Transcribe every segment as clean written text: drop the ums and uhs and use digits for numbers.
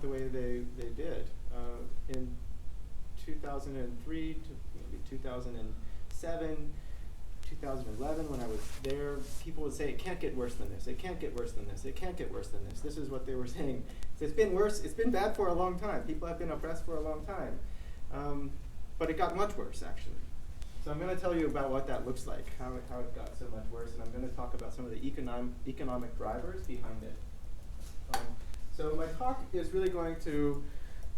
the way they did. In 2003 to maybe 2007, 2011, when I was there, people would say, it can't get worse than this, it can't get worse than this, it can't get worse than this. This is what they were saying. So it's been worse, it's been bad for a long time. People have been oppressed for a long time. But it got much worse, actually. So I'm going to tell you about what that looks like, how it got so much worse, and I'm going to talk about some of the economic drivers behind it. So my talk is really going to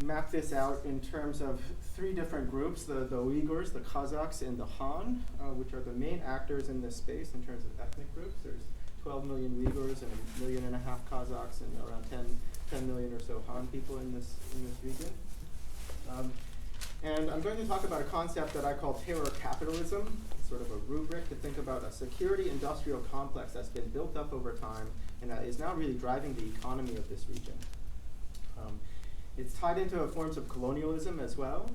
map this out in terms of three different groups, the Uyghurs, the Kazakhs, and the Han, which are the main actors in this space in terms of ethnic groups. There's 12 million Uyghurs and 1.5 million Kazakhs and around 10 million or so Han people in this region. And I'm going to talk about a concept that I call terror capitalism, sort of a rubric to think about a security industrial complex that's been built up over time and that is now really driving the economy of this region. It's tied into forms of colonialism as well.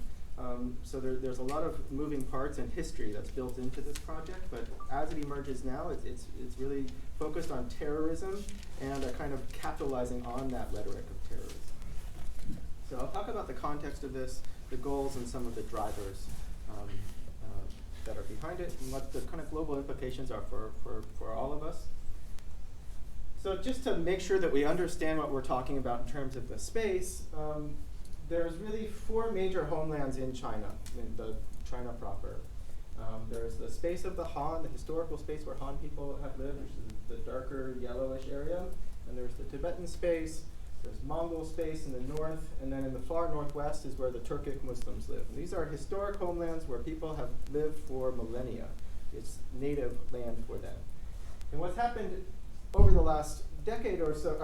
So there's a lot of moving parts and history that's built into this project, but as it emerges now, it's really focused on terrorism and a kind of capitalizing on that rhetoric of terrorism. So I'll talk about the context of this, the goals, and some of the drivers that are behind it, and what the kind of global implications are for all of us. So just to make sure that we understand what we're talking about in terms of the space, there's really four major homelands in China, in the China proper. There's the space of the Han, the historical space where Han people have lived, which is the darker yellowish area. And there's the Tibetan space, there's Mongol space in the north, and then in the far northwest is where the Turkic Muslims live. And these are historic homelands where people have lived for millennia. It's native land for them. And what's happened over the last decade or so,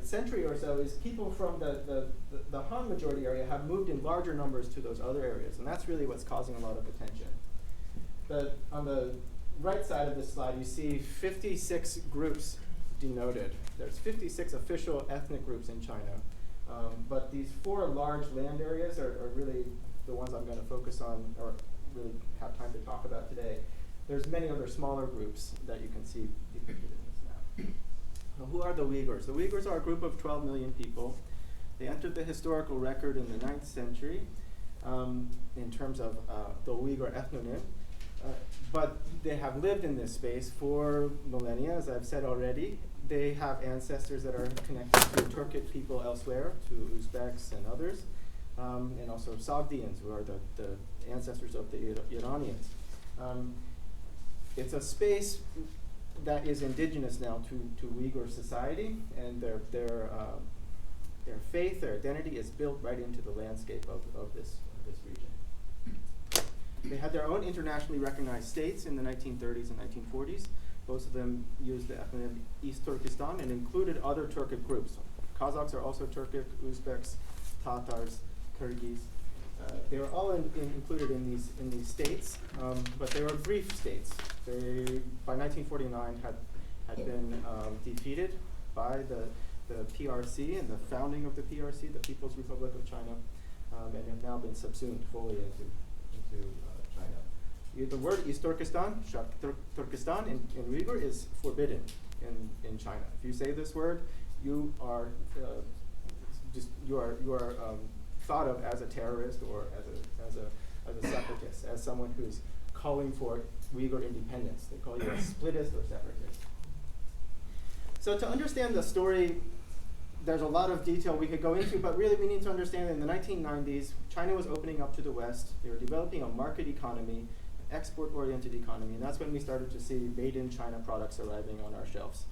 century or so, is people from the Han majority area have moved in larger numbers to those other areas, and that's really what's causing a lot of attention. On the right side of this slide, you see 56 groups denoted. There's 56 official ethnic groups in China, but these four large land areas are really the ones I'm going to focus on, or really have time to talk about today. There's many other smaller groups that you can see depicted in this map. Who are the Uyghurs? The Uyghurs are a group of 12 million people. They entered the historical record in the 9th century in terms of the Uyghur ethnonym. But they have lived in this space for millennia, as I've said already. They have ancestors that are connected to Turkic people elsewhere, to Uzbeks and others, and also Sogdians, who are the ancestors of the Iranians. It's a space that is indigenous now to Uyghur society, and their faith, their identity is built right into the landscape of this region. They had their own internationally recognized states in the 1930s and 1940s. Most of them used the ethnonym East Turkestan and included other Turkic groups. Kazakhs are also Turkic, Uzbeks, Tatars, Kyrgyz. They were all included in these states, but they were brief states. They, by 1949, had been defeated by the PRC and the founding of the PRC, the People's Republic of China, and have now been subsumed fully into China. The word East Turkestan, Turkestan in Uyghur, is forbidden in China. If you say this word, you are thought of as a terrorist or as a separatist, as someone who's calling for Uyghur independence. They call you a splittist or separatist. So to understand the story, there's a lot of detail we could go into, but really we need to understand that in the 1990s, China was opening up to the West. They were developing a market economy, an export-oriented economy, and that's when we started to see made-in-China products arriving on our shelves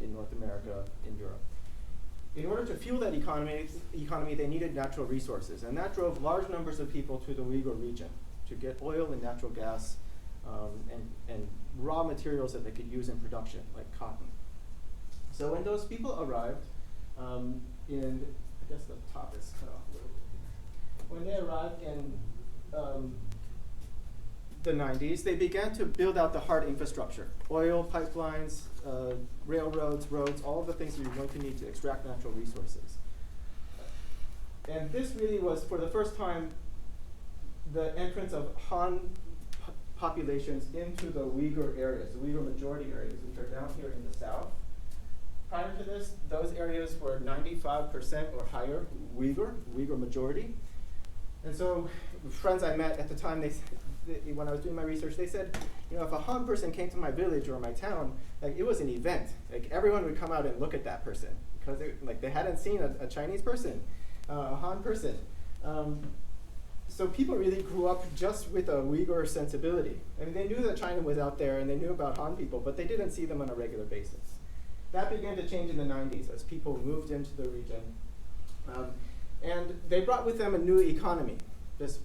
in North America, in Europe. In order to fuel that economy, they needed natural resources, and that drove large numbers of people to the Uyghur region to get oil and natural gas and raw materials that they could use in production, like cotton. So when those people arrived, I guess the top is cut off a little bit. When they arrived in the 90s, they began to build out the hard infrastructure: oil pipelines, railroads, roads, all of the things that you're going to need to extract natural resources. And this really was, for the first time, the entrance of Han populations into the Uyghur areas, the Uyghur majority areas, which are down here in the south. Prior to this, those areas were 95% or higher Uyghur majority. And so friends I met at the time, when I was doing my research, they said, if a Han person came to my village or my town, it was an event. Everyone would come out and look at that person because they hadn't seen a Chinese person, a Han person. So people really grew up just with a Uyghur sensibility. I mean, they knew that China was out there and they knew about Han people, but they didn't see them on a regular basis. That began to change in the 90s as people moved into the region. And they brought with them a new economy, this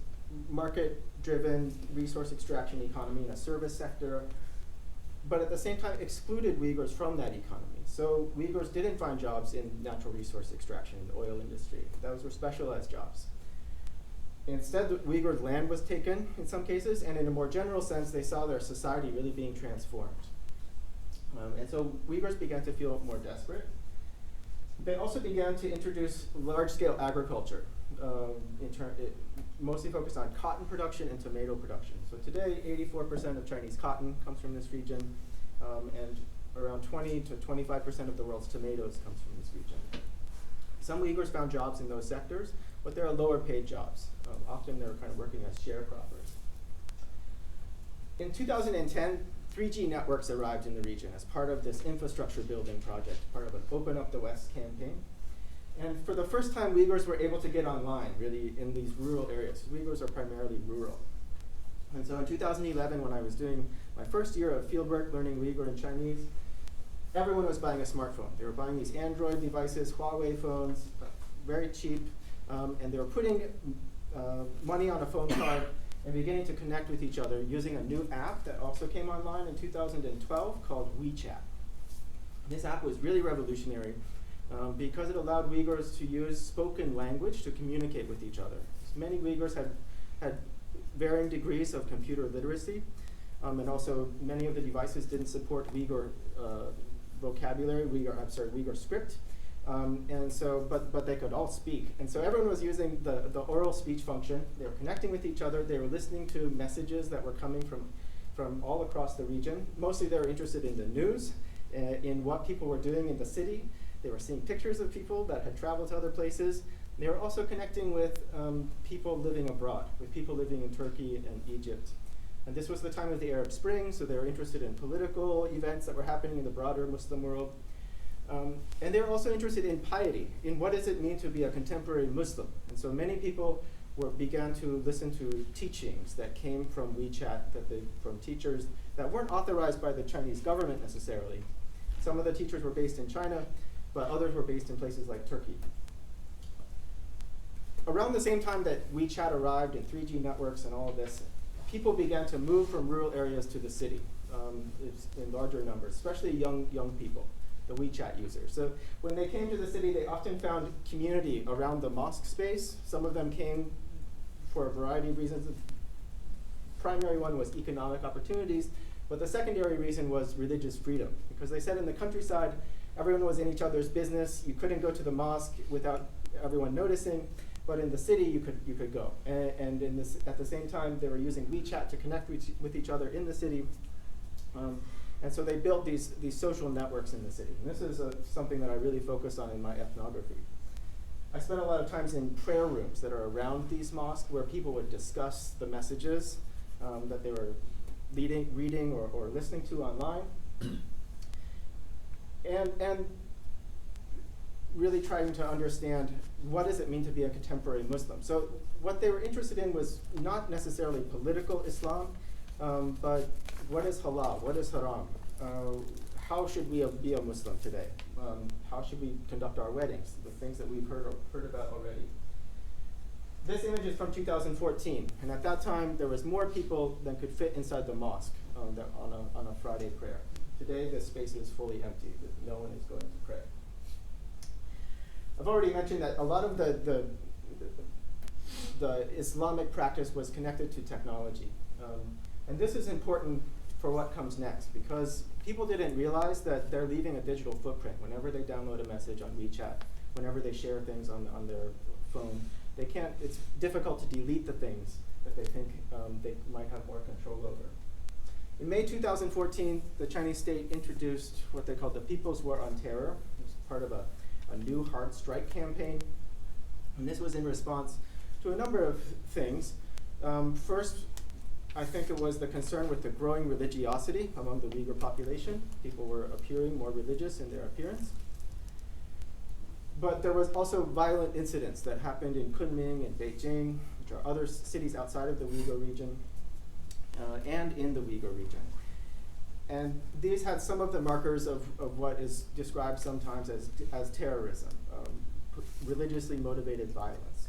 market-driven resource extraction economy in a service sector, but at the same time excluded Uyghurs from that economy. So Uyghurs didn't find jobs in natural resource extraction, in the oil industry. Those were specialized jobs. Instead, the Uyghur land was taken in some cases, and in a more general sense, they saw their society really being transformed. And so Uyghurs began to feel more desperate. They also began to introduce large-scale agriculture, mostly focused on cotton production and tomato production. So today, 84% of Chinese cotton comes from this region, and around 20 to 25% of the world's tomatoes comes from this region. Some Uyghurs found jobs in those sectors, but they're lower paid jobs. Often they're kind of working as sharecroppers. In 2010, 3G networks arrived in the region as part of this infrastructure building project, part of an Open Up the West campaign. And for the first time, Uyghurs were able to get online, really, in these rural areas. Uyghurs are primarily rural. And so in 2011, when I was doing my first year of fieldwork learning Uyghur and Chinese, everyone was buying a smartphone. They were buying these Android devices, Huawei phones, very cheap, and they were putting money on a phone card and beginning to connect with each other using a new app that also came online in 2012 called WeChat. This app was really revolutionary because it allowed Uyghurs to use spoken language to communicate with each other. Many Uyghurs had varying degrees of computer literacy, and also many of the devices didn't support Uyghur vocabulary, Uyghur script. And so, but they could all speak. And so everyone was using the oral speech function. They were connecting with each other. They were listening to messages that were coming from all across the region. Mostly they were interested in the news, in what people were doing in the city. They were seeing pictures of people that had traveled to other places. They were also connecting with people living abroad, with people living in Turkey and Egypt. And this was the time of the Arab Spring, so they were interested in political events that were happening in the broader Muslim world. And they were also interested in piety, in what does it mean to be a contemporary Muslim. And so many people began to listen to teachings that came from WeChat, from teachers that weren't authorized by the Chinese government necessarily. Some of the teachers were based in China, but others were based in places like Turkey. Around the same time that WeChat arrived and 3G networks and all of this, people began to move from rural areas to the city in larger numbers, especially young people, the WeChat users. So when they came to the city, they often found community around the mosque space. Some of them came for a variety of reasons. The primary one was economic opportunities, but the secondary reason was religious freedom, because they said in the countryside, everyone was in each other's business. You couldn't go to the mosque without everyone noticing, but in the city, you could go. And at the same time, they were using WeChat to connect with each other in the city. And so they built these social networks in the city. And this is something that I really focus on in my ethnography. I spent a lot of times in prayer rooms that are around these mosques where people would discuss the messages that they were reading or listening to online. And really trying to understand what does it mean to be a contemporary Muslim. So what they were interested in was not necessarily political Islam, but what is halal, what is haram? How should we be a Muslim today? How should we conduct our weddings? The things that we've heard about already. This image is from 2014, and at that time there was more people than could fit inside the mosque on a Friday prayer. Today the space is fully empty. No one is going to pray. I've already mentioned that a lot of the Islamic practice was connected to technology. And this is important for what comes next, because people didn't realize that they're leaving a digital footprint whenever they download a message on WeChat, whenever they share things on their phone. It's difficult to delete the things that they think they might have more control over. In May 2014, the Chinese state introduced what they called the People's War on Terror. part of a new hard strike campaign. And this was in response to a number of things. First, I think it was the concern with the growing religiosity among the Uyghur population. People were appearing more religious in their appearance. But there was also violent incidents that happened in Kunming and Beijing, which are other cities outside of the Uyghur region, and in the Uyghur region. And these had some of the markers of what is described sometimes as terrorism, religiously motivated violence.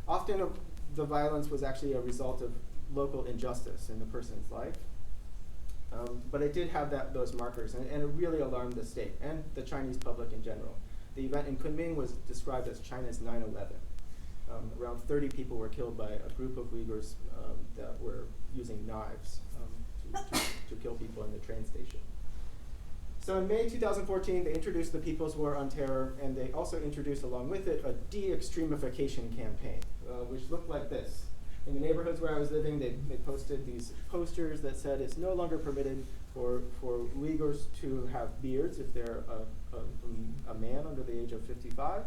Often the violence was actually a result of local injustice in the person's life. But it did have those markers, and it really alarmed the state and the Chinese public in general. The event in Kunming was described as China's 9/11. Around 30 people were killed by a group of Uyghurs that were using knives to kill people in the train station. So in May 2014, they introduced the People's War on Terror, and they also introduced along with it a de-extremification campaign, which looked like this. In the neighborhoods where I was living, they posted these posters that said it's no longer permitted for Uyghurs to have beards if they're a man under the age of 55.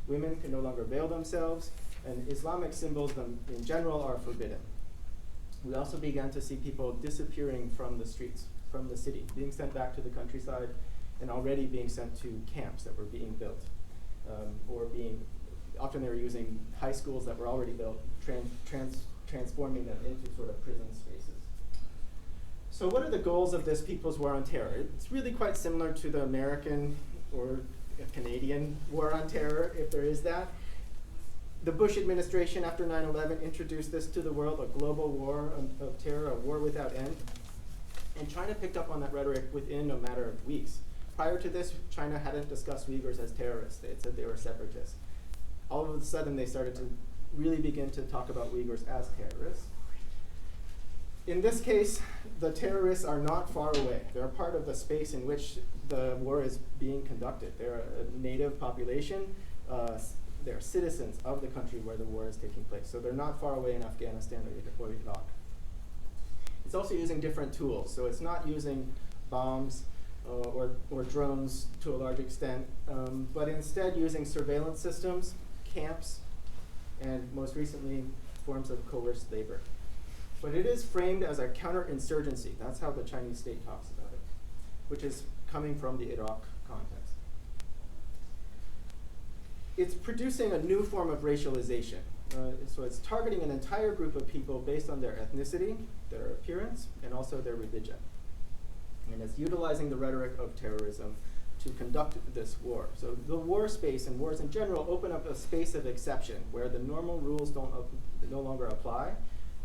Women can no longer veil themselves, and Islamic symbols in general are forbidden. We also began to see people disappearing from the streets, from the city, being sent back to the countryside, and already being sent to camps that were being built, often they were using high schools that were already built, transforming them into sort of prison spaces. So what are the goals of this People's War on Terror? It's really quite similar to the American or Canadian War on Terror, if there is that. The Bush administration after 9/11 introduced this to the world, a global war of terror, a war without end. And China picked up on that rhetoric within a matter of weeks. Prior to this, China hadn't discussed Uyghurs as terrorists. They had said they were separatists. All of a sudden, they started to really begin to talk about Uyghurs as terrorists. In this case, the terrorists are not far away. They're part of the space in which the war is being conducted. They're a native population. They're citizens of the country where the war is taking place. So they're not far away in Afghanistan or Iraq. It's also using different tools. So it's not using bombs or drones to a large extent, but instead using surveillance systems, camps, and most recently, forms of coerced labor. But it is framed as a counterinsurgency. That's how the Chinese state talks about it, which is coming from the Iraq context. It's producing a new form of racialization. So it's targeting an entire group of people based on their ethnicity, their appearance, and also their religion. And it's utilizing the rhetoric of terrorism to conduct this war. So the war space and wars in general open up a space of exception where the normal rules no longer apply.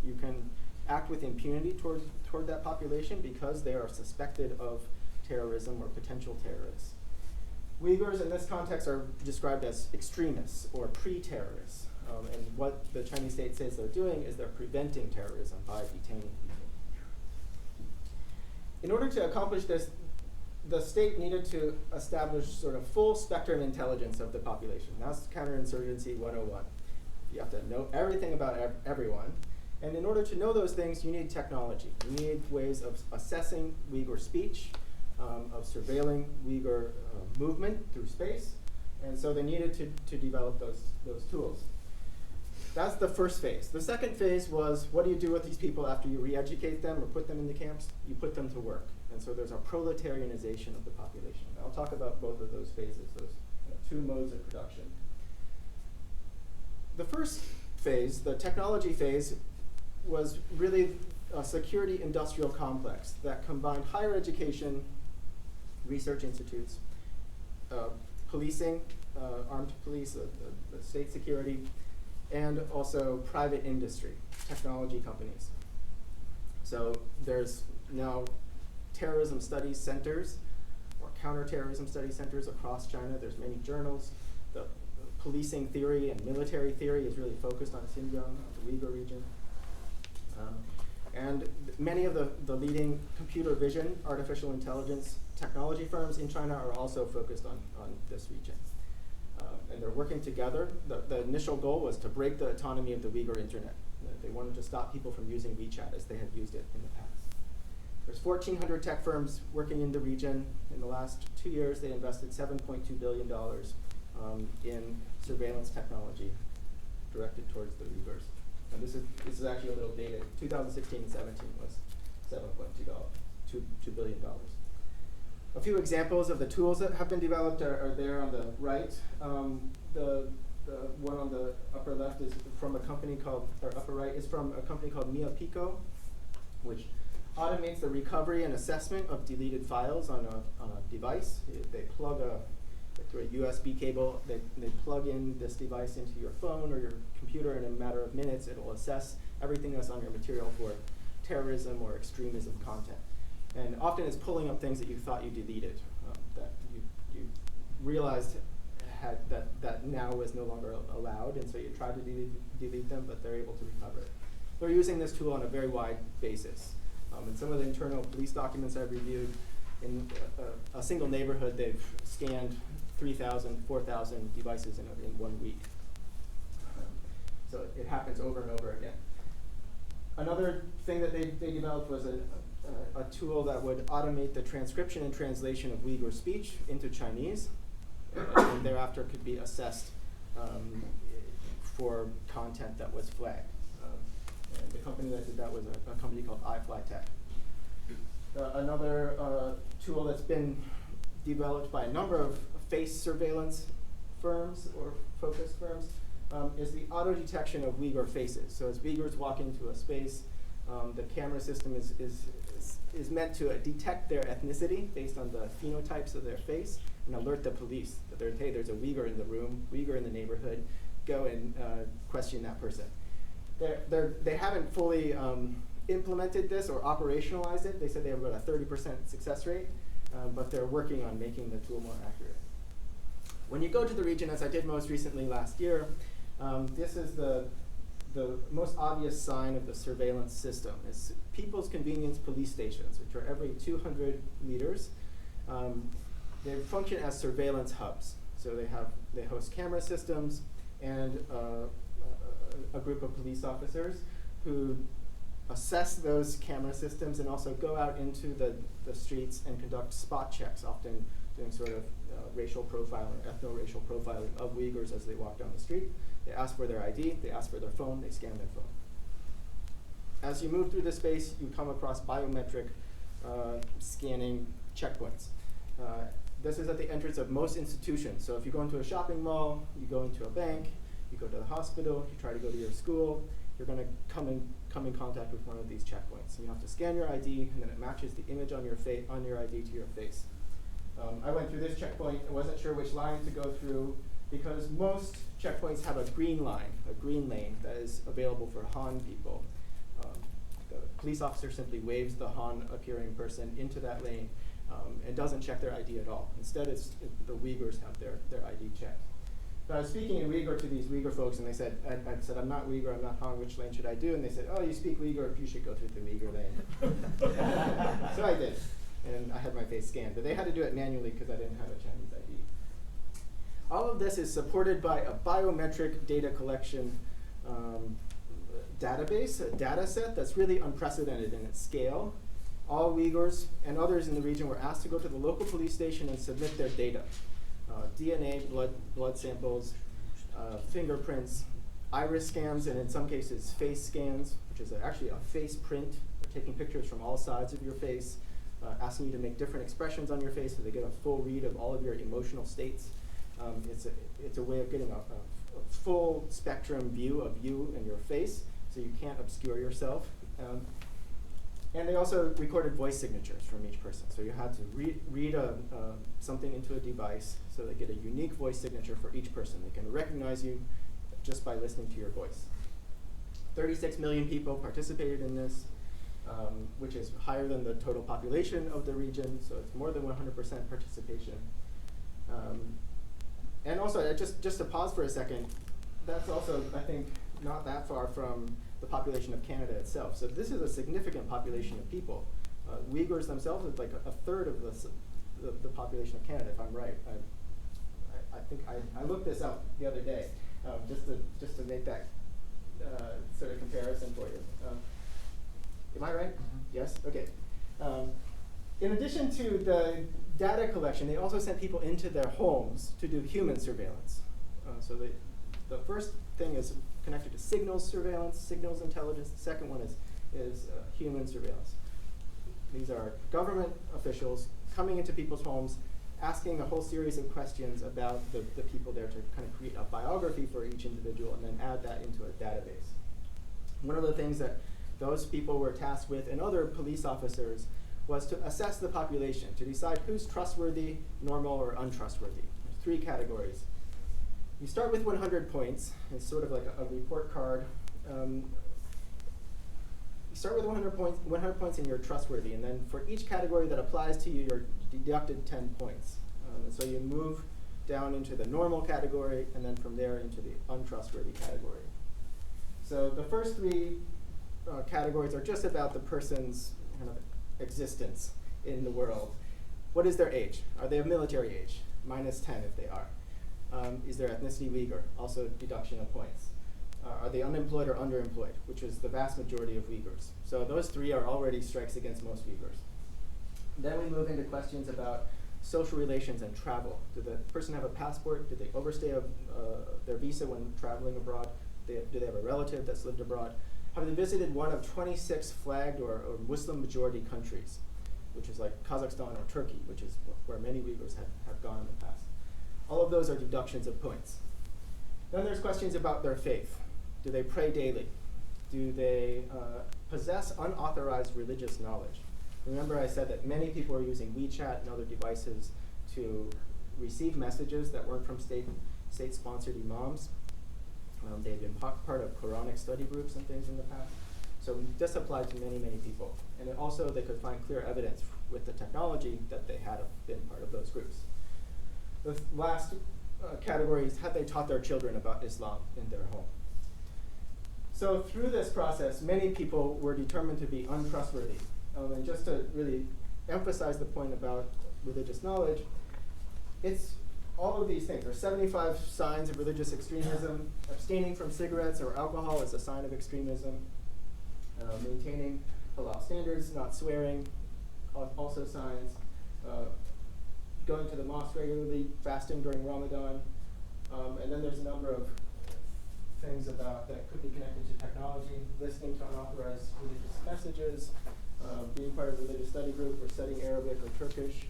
You can act with impunity toward that population because they are suspected of terrorism or potential terrorists. Uyghurs in this context are described as extremists or pre-terrorists. And what the Chinese state says they're doing is they're preventing terrorism by detaining people. In order to accomplish this, the state needed to establish sort of full spectrum intelligence of the population. That's counterinsurgency 101. You have to know everything about everyone. And in order to know those things, you need technology. You need ways of assessing Uyghur speech, of surveilling Uyghur movement through space. And so they needed to develop those tools. That's the first phase. The second phase was, what do you do with these people after you re-educate them or put them in the camps? You put them to work. And so there's a proletarianization of the population. I'll talk about both of those phases, those two modes of production. The first phase, the technology phase, was really a security industrial complex that combined higher education, research institutes, policing, armed police, the state security, and also private industry, technology companies. So there's now terrorism studies centers or counterterrorism study centers across China. There's many journals. The policing theory and military theory is really focused on Xinjiang, the Uyghur region. And many of the leading computer vision, artificial intelligence technology firms in China are also focused on this region. And they're working together. The initial goal was to break the autonomy of the Uyghur internet. They wanted to stop people from using WeChat as they had used it in the past. There's 1,400 tech firms working in the region. In the last 2 years, they invested $7.2 billion in surveillance technology directed towards the Uyghurs. And this is actually a little dated. 2016 and 17 was $7.2 billion. A few examples of the tools that have been developed are there on the right. The one on the upper left is from a company called, or upper right is from a company called Mia Pico, which automates the recovery and assessment of deleted files on a device. They plug through a USB cable, they plug in this device into your phone or your computer, and in a matter of minutes it will assess everything that's on your material for terrorism or extremism content. And often it's pulling up things that you thought you deleted, that you realized that now is no longer allowed, and so you tried to delete them, but they're able to recover it. They're using this tool on a very wide basis. In some of the internal police documents I've reviewed, in a single neighborhood, they've scanned 3,000, 4,000 devices in 1 week. So it happens over and over again. Another thing that they developed was a tool that would automate the transcription and translation of Uyghur speech into Chinese, and thereafter could be assessed for content that was flagged. And the company that did that was a company called iFlyTech. Another tool that's been developed by a number of face surveillance firms or focused firms is the auto detection of Uyghur faces. So as Uyghurs walk into a space, the camera system is meant to detect their ethnicity based on the phenotypes of their face and alert the police that hey, there's a Uyghur in the room, Uyghur in the neighborhood, go and question that person. They haven't fully implemented this or operationalized it. They said they have about a 30% success rate, but they're working on making the tool more accurate. When you go to the region, as I did most recently last year, this is the most obvious sign of the surveillance system. It's People's Convenience Police Stations, which are every 200 meters. They function as surveillance hubs. So they host camera systems and a group of police officers who assess those camera systems and also go out into the streets and conduct spot checks, often doing sort of racial profiling, ethno-racial profiling of Uyghurs as they walk down the street. They ask for their ID, they ask for their phone, they scan their phone. As you move through the space, you come across biometric scanning checkpoints. This is at the entrance of most institutions. So if you go into a shopping mall, you go into a bank, you go to the hospital, you try to go to your school, you're going to come in contact with one of these checkpoints. And you have to scan your ID, and then it matches the image on your ID to your face. I went through this checkpoint and wasn't sure which line to go through because most checkpoints have a green line, a green lane that is available for Han people. The police officer simply waves the Han appearing person into that lane and doesn't check their ID at all. Instead, the Uyghurs have their ID checked. So I was speaking in Uyghur to these Uyghur folks, and they said, I said, I'm not Uyghur, I'm not Han, which lane should I do? And they said, oh, you speak Uyghur, you should go through the Uyghur lane. So I did, and I had my face scanned. But they had to do it manually because I didn't have a Chinese ID. All of this is supported by a biometric data collection database, a data set that's really unprecedented in its scale. All Uyghurs and others in the region were asked to go to the local police station and submit their data. DNA, blood samples, fingerprints, iris scans, and in some cases face scans, which is actually a face print, taking pictures from all sides of your face, asking you to make different expressions on your face so they get a full read of all of your emotional states. It's a way of getting a full spectrum view of you and your face, so you can't obscure yourself. And they also recorded voice signatures from each person. So you had to read something into a device so they get a unique voice signature for each person. They can recognize you just by listening to your voice. 36 million people participated in this, which is higher than the total population of the region, so it's more than 100% participation. And also, just to pause for a second, that's also, I think, not that far from the population of Canada itself. So this is a significant population of people. Uyghurs themselves is like a third of the population of Canada, if I'm right. I think I looked this up the other day, just to make that sort of comparison for you. Am I right? Mm-hmm. Yes? Okay. In addition to the data collection, they also sent people into their homes to do human surveillance. So the first thing is connected to signals surveillance, signals intelligence. The second one is human surveillance. These are government officials coming into people's homes, asking a whole series of questions about the people there to kind of create a biography for each individual and then add that into a database. One of the things that those people were tasked with, and other police officers, was to assess the population, to decide who's trustworthy, normal, or untrustworthy. There's 3 categories. You start with 100 points. It's sort of like a report card. You start with 100 points and you're trustworthy, and then for each category that applies to you, you're deducted 10 points. And so you move down into the normal category, and then from there into the untrustworthy category. So the first 3 categories are just about the person's kind of existence in the world. What is their age? Are they of military age? -10 if they are. Is their ethnicity Uyghur? Also deduction of points. Are they unemployed or underemployed, which is the vast majority of Uyghurs. So those 3 are already strikes against most Uyghurs. Then we move into questions about social relations and travel. Did the person have a passport? Did they overstay their visa when traveling abroad? Do they have a relative that's lived abroad? Have they visited one of 26 flagged or Muslim majority countries, which is like Kazakhstan or Turkey, which is where many Uyghurs have gone in the past? All of those are deductions of points. Then there's questions about their faith. Do they pray daily? Do they possess unauthorized religious knowledge? Remember I said that many people are using WeChat and other devices to receive messages that weren't from state-sponsored imams. They've been part of Quranic study groups and things in the past. So this applied to many, many people. And also they could find clear evidence with the technology that they had been part of those groups. The last category is, have they taught their children about Islam in their home? So through this process, many people were determined to be untrustworthy. And just to really emphasize the point about religious knowledge, it's all of these things. There are 75 signs of religious extremism. Abstaining from cigarettes or alcohol is a sign of extremism. Maintaining halal standards, not swearing, also signs. Going to the mosque regularly, fasting during Ramadan. And then there's a number of things about that could be connected to technology, listening to unauthorized religious messages, being part of a religious study group, or studying Arabic or Turkish,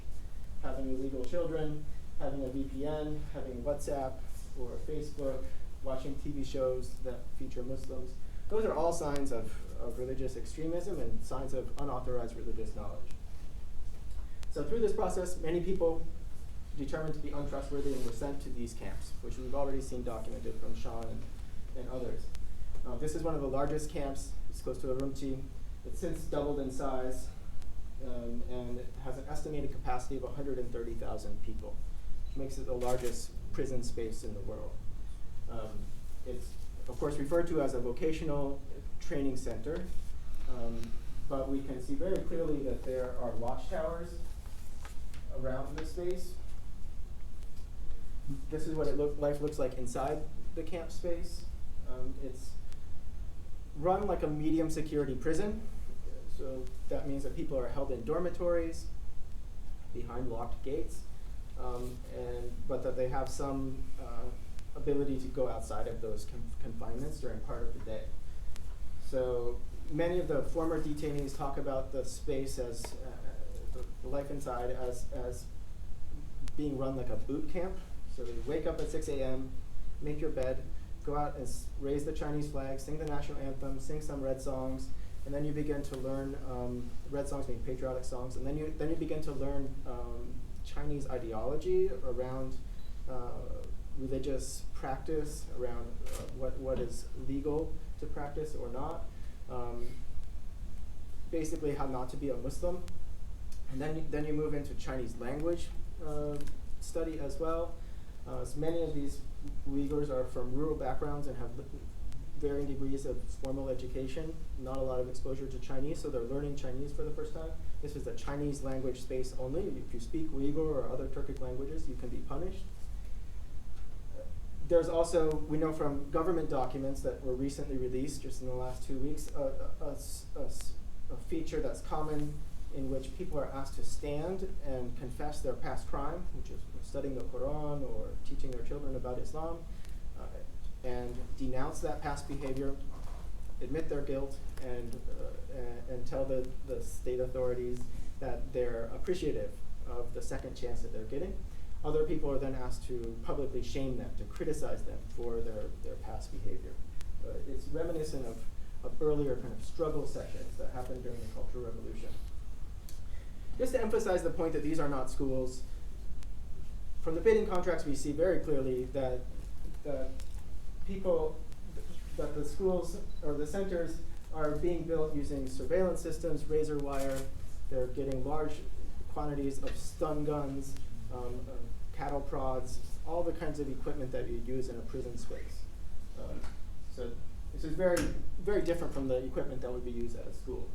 having illegal children, having a VPN, having WhatsApp or Facebook, watching TV shows that feature Muslims. Those are all signs of religious extremism and signs of unauthorized religious knowledge. So through this process, many people determined to be untrustworthy and were sent to these camps, which we've already seen documented from Sean and others. This is one of the largest camps. It's close to Urumqi. It's since doubled in size, and it has an estimated capacity of 130,000 people, which makes it the largest prison space in the world. It's, of course, referred to as a vocational training center, but we can see very clearly that there are watchtowers around the space. This is what life looks like inside the camp space. It's run like a medium security prison. So that means that people are held in dormitories behind locked gates, but that they have some ability to go outside of those confinements during part of the day. So many of the former detainees talk about the space as the life inside as being run like a boot camp. So they wake up at 6 a.m., make your bed, go out and raise the Chinese flag, sing the national anthem, sing some red songs, and then you begin to learn red songs being patriotic songs, and then you begin to learn Chinese ideology around religious practice, around what is legal to practice or not, basically how not to be a Muslim, and then you move into Chinese language study as well. So many of these Uyghurs are from rural backgrounds and have varying degrees of formal education, not a lot of exposure to Chinese, so they're learning Chinese for the first time. This is a Chinese language space only. If you speak Uyghur or other Turkic languages, you can be punished. There's also, we know from government documents that were recently released just in the last 2 weeks, a feature that's common in which people are asked to stand and confess their past crime, which is studying the Quran or teaching their children about Islam, and denounce that past behavior, admit their guilt, and tell the state authorities that they're appreciative of the second chance that they're getting. Other people are then asked to publicly shame them, to criticize them for their past behavior. It's reminiscent of earlier kind of struggle sessions that happened during the Cultural Revolution. Just to emphasize the point that these are not schools, from the bidding contracts we see very clearly that the schools or the centers are being built using surveillance systems, razor wire. They're getting large quantities of stun guns, cattle prods, all the kinds of equipment that you use in a prison space. So this is very, very different from the equipment that would be used at a school.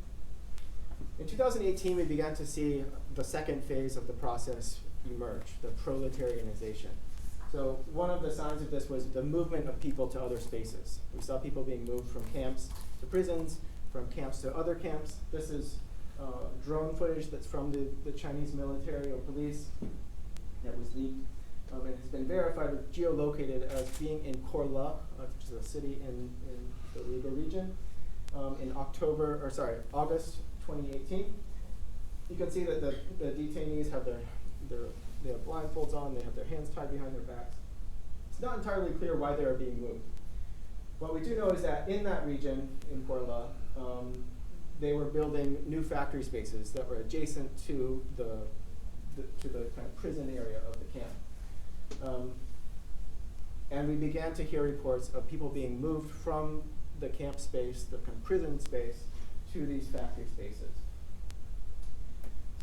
In 2018, we began to see the second phase of the process emerge, the proletarianization. So one of the signs of this was the movement of people to other spaces. We saw people being moved from camps to prisons, from camps to other camps. This is drone footage that's from the Chinese military or police that was leaked. It has been verified or geolocated as being in Korla, which is a city in the Uyghur region, in August 2018. You can see that the detainees have they have blindfolds on, they have their hands tied behind their backs. It's not entirely clear why they are being moved. What we do know is that in that region, in Korla, they were building new factory spaces that were adjacent to the kind of prison area of the camp. And we began to hear reports of people being moved from the camp space, the kind of prison space, to these factory spaces.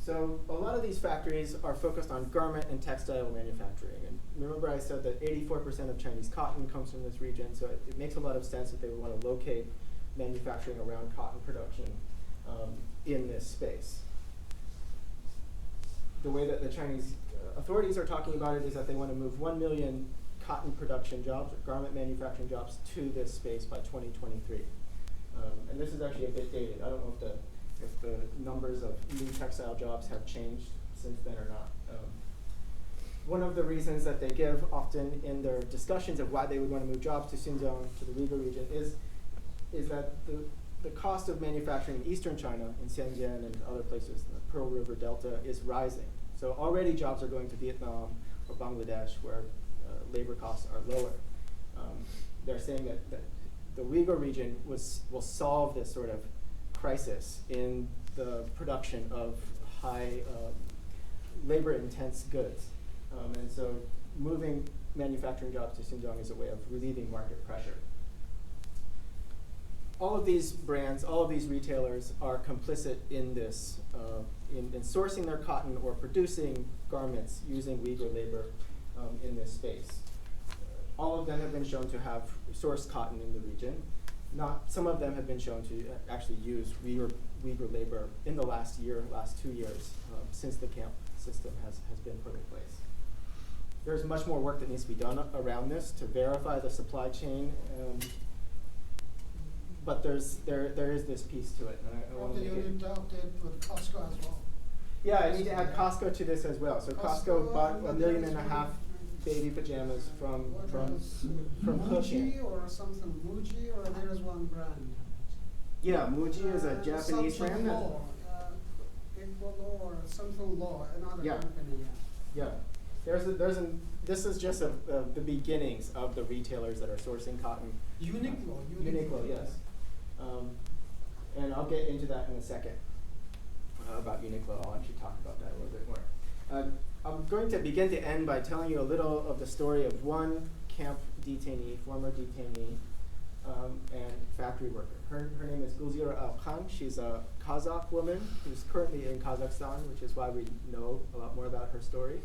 So a lot of these factories are focused on garment and textile manufacturing. And remember I said that 84% of Chinese cotton comes from this region, so it makes a lot of sense that they would want to locate manufacturing around cotton production in this space. The way that the Chinese authorities are talking about it is that they want to move 1 million cotton production jobs, or garment manufacturing jobs, to this space by 2023. And this is actually a bit dated. I don't know if the numbers of new textile jobs have changed since then or not. One of the reasons that they give often in their discussions of why they would want to move jobs to Xinjiang, to the Uyghur region, is that the cost of manufacturing in eastern China, in Shenzhen and other places, in the Pearl River Delta, is rising. So already jobs are going to Vietnam or Bangladesh, where labor costs are lower. They're saying that the Uyghur region will solve this sort of crisis in the production of high labor-intense goods. And so moving manufacturing jobs to Xinjiang is a way of relieving market pressure. All of these brands, all of these retailers are complicit in this, in sourcing their cotton or producing garments using Uyghur labor in this space. All of them have been shown to have sourced cotton in the region. Some of them have been shown to actually use Uyghur labor in the last 2 years, since the camp system has been put in place. There's much more work that needs to be done around this to verify the supply chain, but there is this piece to it. And I want to you need to update with Costco as well. Yeah, I need to add Costco to this as well. So Costco bought 1.5 million baby pajamas from Muji or something. Muji, or there's one brand. Yeah, Muji is a Japanese brand. Equal or something law, another company. Yeah. This is just the beginnings of the retailers that are sourcing cotton. Uniqlo, yes. And I'll get into that in a second about Uniqlo. I'll actually talk about that a little bit more. I'm going to begin to end by telling you a little of the story of one camp detainee, former detainee, and factory worker. Her name is Gulzira Al-Khan. She's a Kazakh woman who's currently in Kazakhstan, which is why we know a lot more about her story.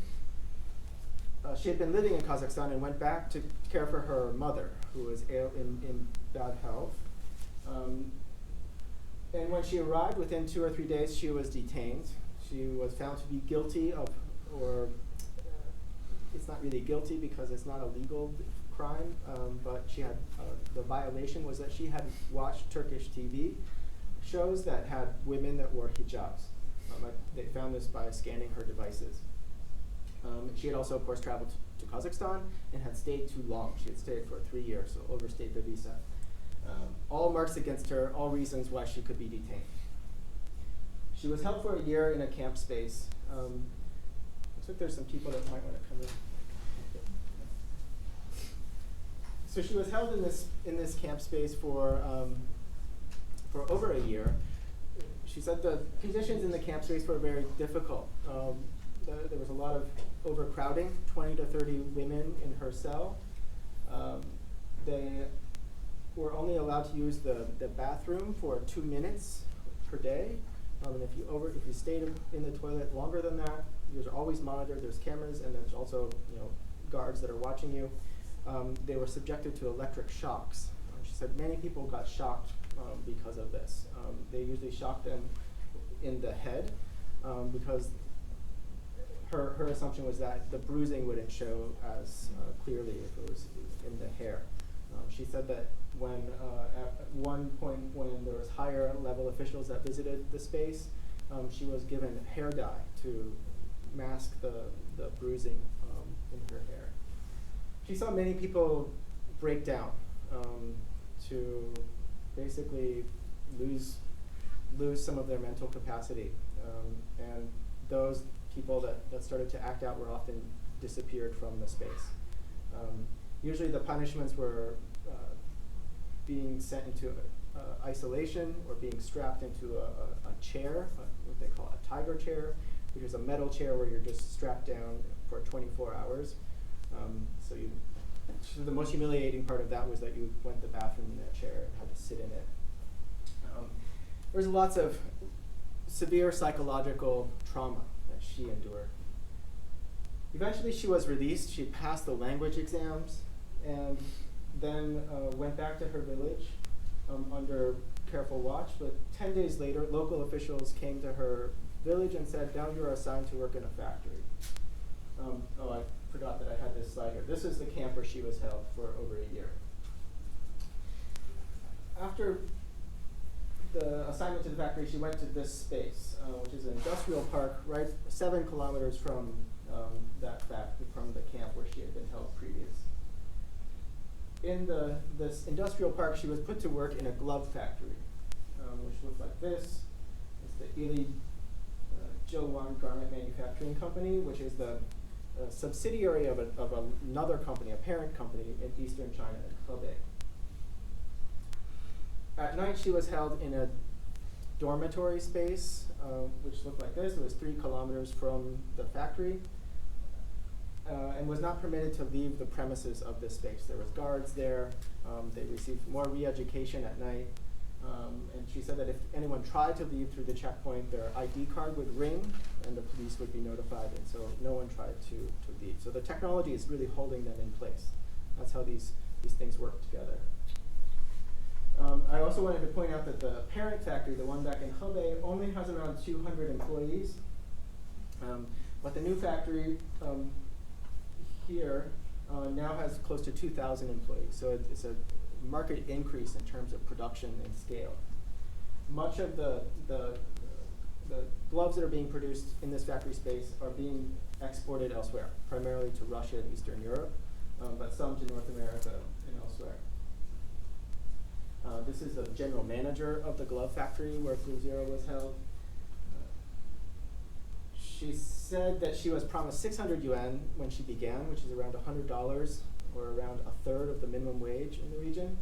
She had been living in Kazakhstan and went back to care for her mother, who was ill in bad health. And when she arrived, within 2 or 3 days, she was detained. She was found to be guilty of, it's not really guilty because it's not a legal crime, but she had, the violation was that she had watched Turkish TV shows that had women that wore hijabs. They found this by scanning her devices. She had also, of course, traveled to Kazakhstan and had stayed too long. She had stayed for 3 years, so overstayed the visa. All marks against her, all reasons why she could be detained. She was held for a year in a camp space. Looks like there's some people that might want to come in. So she was held in this camp space for over a year. She said the conditions in the camp space were very difficult. There was a lot of overcrowding, 20 to 30 women in her cell. They were only allowed to use the bathroom for 2 minutes per day. And if you stayed in the toilet longer than that, you're always monitored. There's cameras, and there's also guards that are watching you. They were subjected to electric shocks. She said many people got shocked because of this. They usually shocked them in the head because her assumption was that the bruising wouldn't show as clearly if it was in the hair. She said that at one point when there was higher level officials that visited the space, she was given hair dye to mask the bruising in her hair. She saw many people break down to basically lose some of their mental capacity, and those people that started to act out were often disappeared from the space. Usually the punishments were being sent into isolation or being strapped into a chair, what they call a tiger chair, which is a metal chair where you're just strapped down for 24 hours. So the most humiliating part of that was that you went to the bathroom in that chair and had to sit in it. There was lots of severe psychological trauma that she endured. Eventually she was released. She passed the language exams and then went back to her village under careful watch. But 10 days later, local officials came to her village and said, now you're assigned to work in a factory. I forgot that I had this slide here. This is the camp where she was held for over a year. After the assignment to the factory, she went to this space, which is an industrial park right 7 kilometers from from the camp where she had been held previous. In this industrial park, she was put to work in a glove factory, which looked like this. It's the Ili Jowon Garment Manufacturing Company, which is the subsidiary of another company, a parent company in eastern China, in Hebei. At night, she was held in a dormitory space, which looked like this. It was 3 kilometers from the factory, and was not permitted to leave the premises of this space. There was guards there. They received more re-education at night. And she said that if anyone tried to leave through the checkpoint, their ID card would ring, and the police would be notified, and so no one tried to leave. So the technology is really holding them in place. That's how these things work together. I also wanted to point out that the parent factory, the one back in Hebei, only has around 200 employees. But the new factory here now has close to 2,000 employees. So it's a market increase in terms of production and scale. Much of the gloves that are being produced in this factory space are being exported elsewhere, primarily to Russia and Eastern Europe, but some to North America and elsewhere. This is the general manager of the glove factory where Blue Zero was held. She said that she was promised 600 yuan when she began, which is around $100 or around a third of the minimum wage in the region.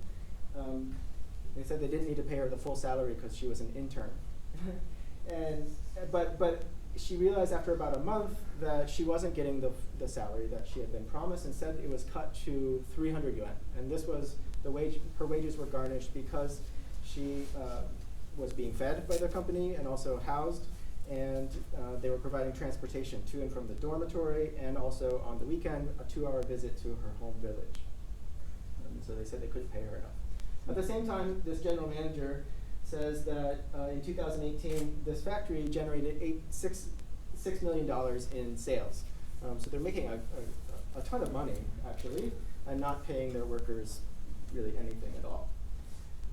They said they didn't need to pay her the full salary because she was an intern. But she realized after about a month that she wasn't getting the salary that she had been promised, and said it was cut to 300 yuan. And this was her wages were garnished because she was being fed by the company and also housed, and they were providing transportation to and from the dormitory, and also on the weekend a 2-hour visit to her home village. So they said they couldn't pay her enough. At the same time, this general manager says that in 2018 this factory generated $6 million in sales. So they're making a ton of money actually, and not paying their workers really anything at all.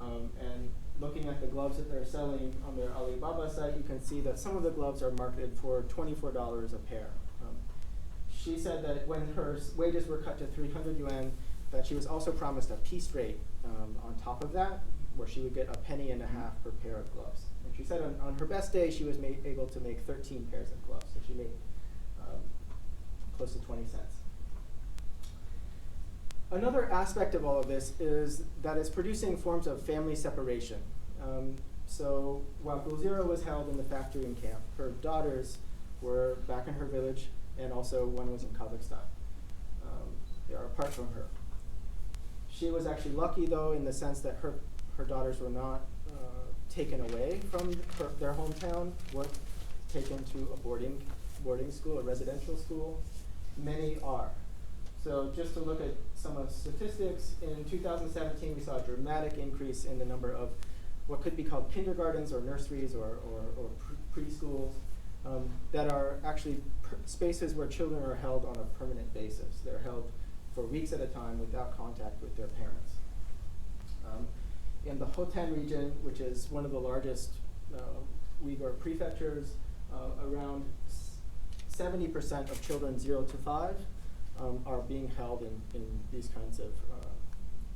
And looking at the gloves that they're selling on their Alibaba site, you can see that some of the gloves are marketed for $24 a pair. She said that when her wages were cut to 300 yuan, that she was also promised a piece rate on top of that, where she would get a penny and a half per pair of gloves. And she said on her best day, she was able to make 13 pairs of gloves, so she made close to 20 cents. Another aspect of all of this is that it's producing forms of family separation. So while Gulzira was held in the factory and camp, her daughters were back in her village, and also one was in Kazakhstan. They are apart from her. She was actually lucky, though, in the sense that her daughters were not taken away from their hometown, weren't taken to a boarding school, a residential school. Many are. So just to look at some of the statistics, in 2017 we saw a dramatic increase in the number of what could be called kindergartens or nurseries or preschools that are actually spaces where children are held on a permanent basis. They're held for weeks at a time without contact with their parents. In the Hotan region, which is one of the largest Uyghur prefectures, around 70% of children 0 to 5 are being held in these kinds of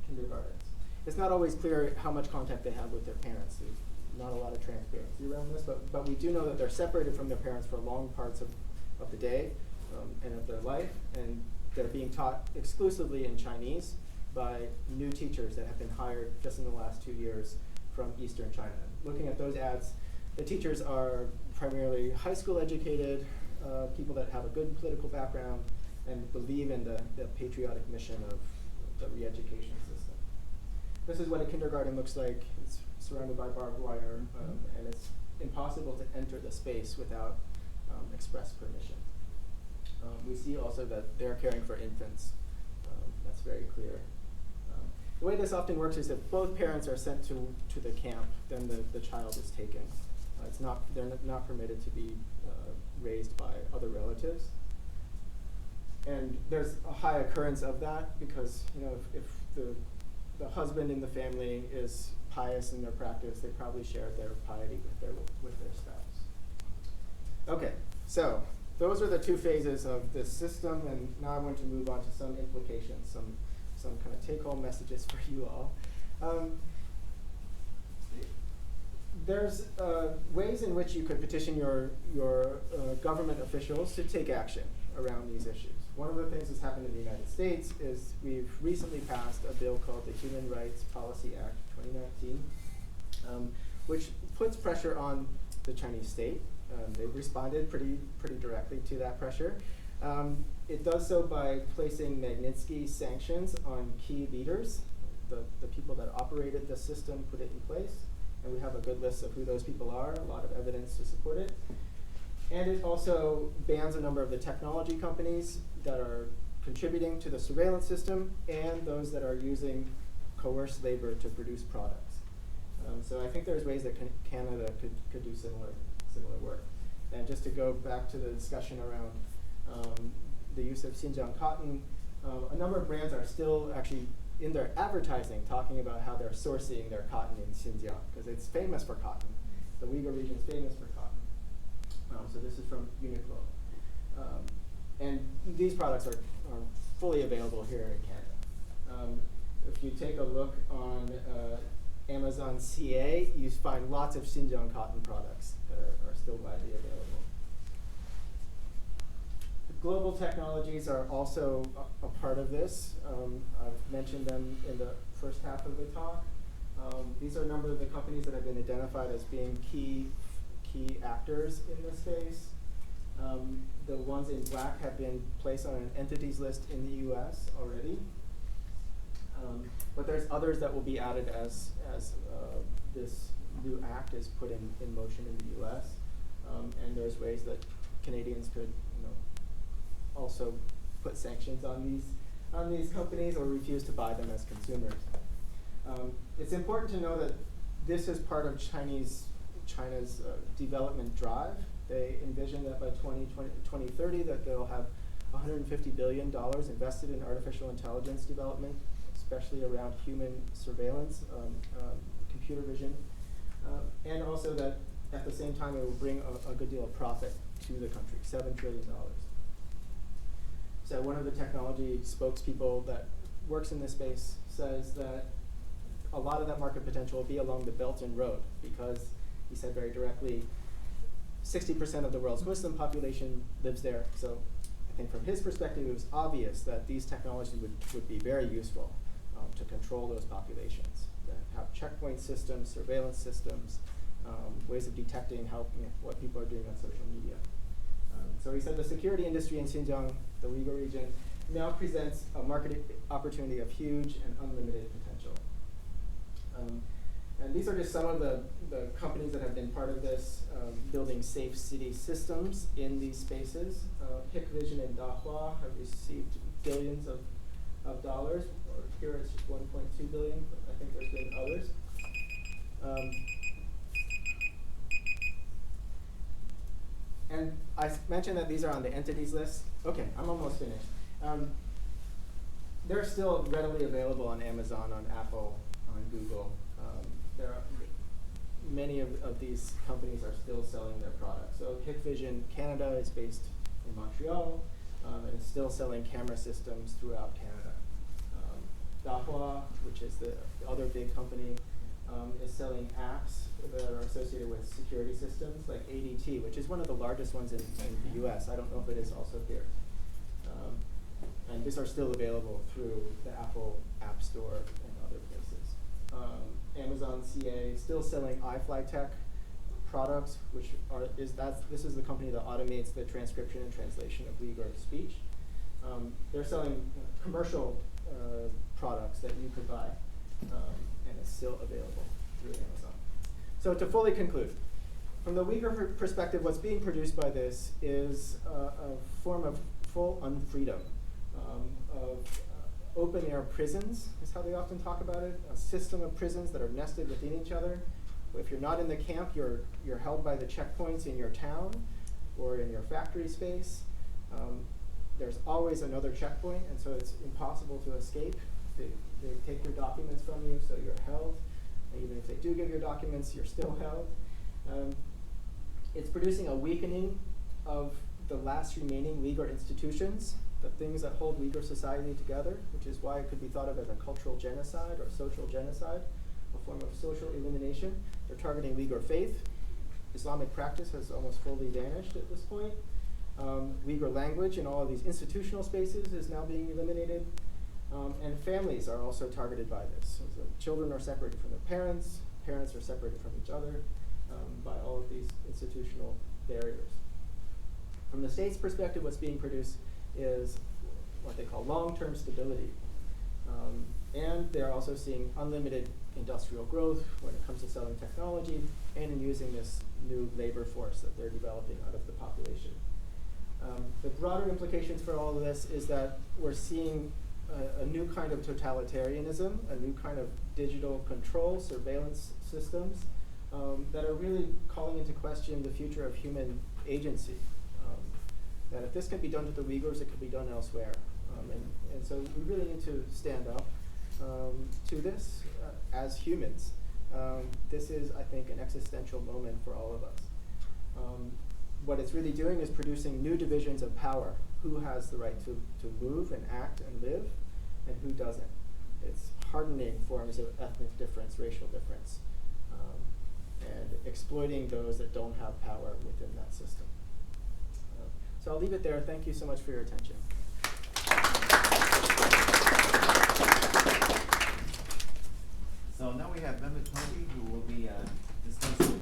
kindergartens. It's not always clear how much contact they have with their parents. There's not a lot of transparency around this, but we do know that they're separated from their parents for long parts of the day and of their life, and they're being taught exclusively in Chinese by new teachers that have been hired just in the last 2 years from Eastern China. Looking at those ads, the teachers are primarily high school educated, people that have a good political background and believe in the patriotic mission of the re-education system. This is what a kindergarten looks like. It's surrounded by barbed wire, and it's impossible to enter the space without express permission. We see also that they're caring for infants. That's very clear. The way this often works is if both parents are sent to the camp, then the child is taken. They're not permitted to be raised by other relatives. And there's a high occurrence of that because if the husband in the family is pious in their practice, they probably share their piety with their spouse. Okay, so those are the two phases of this system, and now I want to move on to some implications, some kind of take-home messages for you all. There's ways in which you could petition your government officials to take action around these issues. One of the things that's happened in the United States is we've recently passed a bill called the Human Rights Policy Act 2019, which puts pressure on the Chinese state. They've responded pretty directly to that pressure. It does so by placing Magnitsky sanctions on key leaders, the people that operated the system, put it in place. And we have a good list of who those people are, a lot of evidence to support it. And it also bans a number of the technology companies that are contributing to the surveillance system and those that are using coerced labor to produce products. So I think there's ways that Canada could do similar work. And just to go back to the discussion around the use of Xinjiang cotton, a number of brands are still actually in their advertising talking about how they're sourcing their cotton in Xinjiang, because it's famous for cotton. The Uyghur region is famous for cotton. So this is from Uniqlo. And these products are fully available here in Canada. If you take a look on Amazon CA, you find lots of Xinjiang cotton products that are still widely available. Global technologies are also a part of this. I've mentioned them in the first half of the talk. These are a number of the companies that have been identified as being key actors in this space. The ones in black have been placed on an entities list in the US already. But there's others that will be added as this new act is put in motion in the US. And there's ways that Canadians could also put sanctions on these companies or refuse to buy them as consumers. It's important to know that this is part of China's development drive. They envision that by 2030 that they'll have $150 billion invested in artificial intelligence development, especially around human surveillance, computer vision. And also that at the same time it will bring a good deal of profit to the country, $7 trillion. So one of the technology spokespeople that works in this space says that a lot of that market potential will be along the Belt and Road, because he said very directly, 60% of the world's Muslim population lives there. So I think from his perspective, it was obvious that these technologies would be very useful to control those populations, that have checkpoint systems, surveillance systems, ways of detecting what people are doing on social media. So he said the security industry in Xinjiang, the Uyghur region, now presents a market opportunity of huge and unlimited potential. And these are just some of the companies that have been part of this, building safe city systems in these spaces. Hikvision and Dahua have received billions of dollars. Or here it's just 1.2 billion, but I think there's been others. And I mentioned that these are on the entities list. Okay, I'm almost finished. They're still readily available on Amazon, on Apple, on Google. There are many of these companies are still selling their products. So Hikvision Canada is based in Montreal, and is still selling camera systems throughout Canada. Dahua, which is the other big company, is selling apps that are associated with security systems, like ADT, which is one of the largest ones in the US. I don't know if it is also here. And these are still available through the Apple App Store and other places. Amazon CA still selling iFlyTech products, which this is the company that automates the transcription and translation of Uyghur speech. They're selling commercial products that you could buy, and it's still available through Amazon. So to fully conclude, from the Uyghur perspective, what's being produced by this is a form of full unfreedom, of open-air prisons, is how they often talk about it, a system of prisons that are nested within each other. If you're not in the camp, you're held by the checkpoints in your town or in your factory space. There's always another checkpoint, and so it's impossible to escape. They take your documents from you, so you're held. And even if they do give your documents, you're still held. It's producing a weakening of the last remaining Uyghur institutions, the things that hold Uyghur society together, which is why it could be thought of as a cultural genocide or social genocide, a form of social elimination. They're targeting Uyghur faith. Islamic practice has almost fully vanished at this point. Uyghur language in all of these institutional spaces is now being eliminated. And families are also targeted by this. So children are separated from their parents are separated from each other by all of these institutional barriers. From the state's perspective, what's being produced is what they call long-term stability. And they're also seeing unlimited industrial growth when it comes to selling technology and in using this new labor force that they're developing out of the population. The broader implications for all of this is that we're seeing a new kind of totalitarianism, a new kind of digital control, surveillance systems that are really calling into question the future of human agency. That if this can be done to the Uyghurs, it can be done elsewhere. And so we really need to stand up to this as humans. This is, I think, an existential moment for all of us. What it's really doing is producing new divisions of power. Who has the right to move and act and live, and who doesn't? It's hardening forms of ethnic difference, racial difference, and exploiting those that don't have power within that system. So I'll leave it there. Thank you so much for your attention. So now we have member 20 who